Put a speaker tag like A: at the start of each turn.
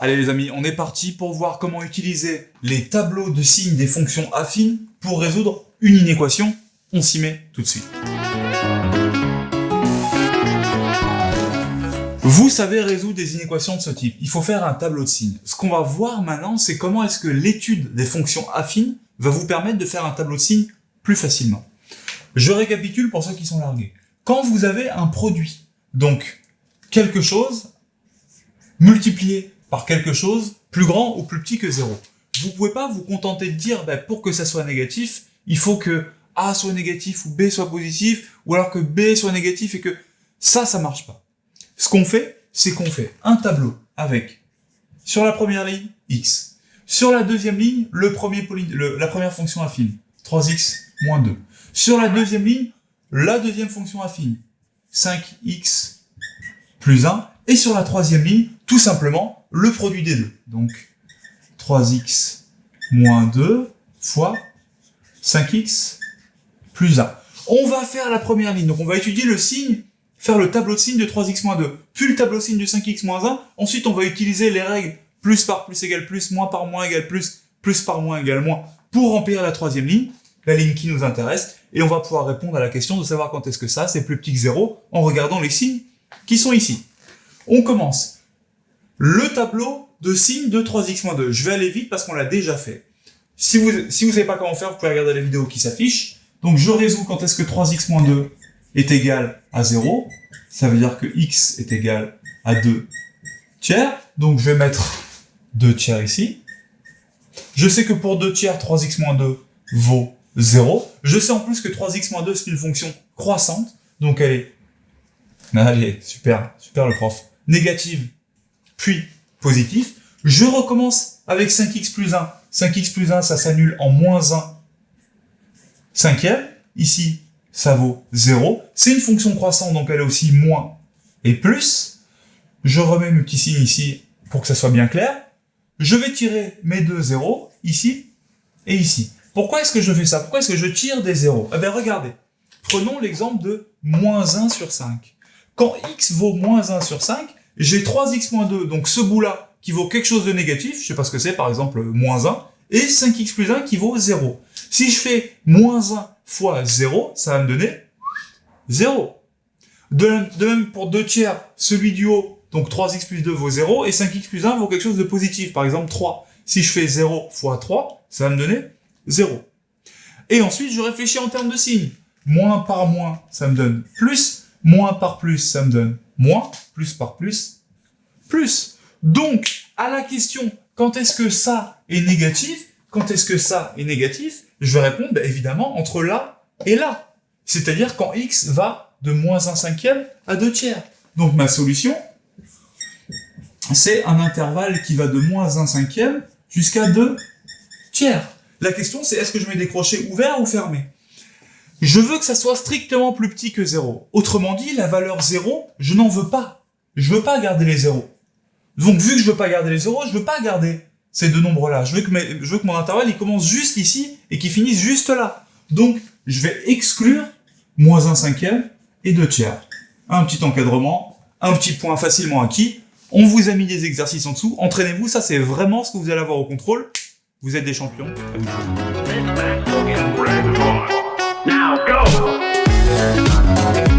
A: Allez les amis, on est parti pour voir comment utiliser les tableaux de signes des fonctions affines pour résoudre une inéquation. On s'y met tout de suite. Vous savez résoudre des inéquations de ce type. Il faut faire un tableau de signes. Ce qu'on va voir maintenant, c'est comment est-ce que l'étude des fonctions affines va vous permettre de faire un tableau de signes plus facilement. Je récapitule pour ceux qui sont largués. Quand vous avez un produit, donc quelque chose multiplié par quelque chose plus grand ou plus petit que 0. Vous ne pouvez pas vous contenter de dire pour que ça soit négatif, il faut que A soit négatif ou B soit positif, ou alors que B soit négatif et que ça marche pas. Ce qu'on fait, c'est qu'on fait un tableau avec, sur la première ligne, x. Sur la deuxième ligne, la première fonction affine, 3x moins 2. Sur la deuxième ligne, la deuxième fonction affine, 5x plus 1. Et sur la troisième ligne, tout simplement, le produit des deux. Donc, 3x moins 2 fois 5x plus 1. On va faire la première ligne. Donc, on va étudier le signe, faire le tableau de signe de 3x moins 2, puis le tableau de signe de 5x moins 1. Ensuite, on va utiliser les règles plus par plus égale plus, moins par moins égale plus, plus par moins égale moins, pour remplir la troisième ligne, la ligne qui nous intéresse, et on va pouvoir répondre à la question de savoir quand est-ce que ça, c'est plus petit que 0, en regardant les signes qui sont ici. On commence. Le tableau de signes de 3x-2. Je vais aller vite parce qu'on l'a déjà fait. Si vous savez pas comment faire, vous pouvez regarder la vidéo qui s'affiche. Donc je résous quand est-ce que 3x-2 est égal à 0. Ça veut dire que x est égal à 2 tiers. Donc je vais mettre 2 tiers ici. Je sais que pour 2 tiers, 3x-2 vaut 0. Je sais en plus que 3x-2 c'est une fonction croissante. Donc allez, super le prof. Négative, puis positif. Je recommence avec 5x plus 1. 5x plus 1, ça s'annule en moins 1 cinquième. Ici, ça vaut 0. C'est une fonction croissante, donc elle est aussi moins et plus. Je remets mes petits signes ici pour que ça soit bien clair. Je vais tirer mes deux zéros, ici et ici. Pourquoi est-ce que je fais ça? Pourquoi est-ce que je tire des zéros? Eh bien, regardez. Prenons l'exemple de moins 1 sur 5. Quand x vaut moins 1 sur 5, j'ai 3x moins 2, donc ce bout-là, qui vaut quelque chose de négatif, je sais pas ce que c'est, par exemple, moins 1, et 5x plus 1 qui vaut 0. Si je fais moins 1 fois 0, ça va me donner 0. De même pour 2 tiers, celui du haut, donc 3x plus 2 vaut 0, et 5x plus 1 vaut quelque chose de positif, par exemple 3. Si je fais 0 fois 3, ça va me donner 0. Et ensuite, je réfléchis en termes de signes. Moins par moins, ça me donne plus. Moins par plus, ça me donne moins. Plus par plus, plus. Donc, à la question, quand est-ce que ça est négatif? Quand est-ce que ça est négatif? Je vais répondre, évidemment, entre là et là. C'est-à-dire quand x va de moins 1 cinquième à 2 tiers. Donc, ma solution, c'est un intervalle qui va de moins 1 cinquième jusqu'à 2 tiers. La question, c'est est-ce que je mets des crochets ouverts ou fermés? Je veux que ça soit strictement plus petit que 0. Autrement dit, la valeur 0, je n'en veux pas. Je veux pas garder les zéros. Donc, vu que je veux pas garder les zéros, je veux pas garder ces deux nombres-là. Je veux que mon intervalle, il commence juste ici et qu'il finisse juste là. Donc, je vais exclure moins 1 cinquième et 2 tiers. Un petit encadrement, un petit point facilement acquis. On vous a mis des exercices en dessous. Entraînez-vous, ça c'est vraiment ce que vous allez avoir au contrôle. Vous êtes des champions.
B: Now go!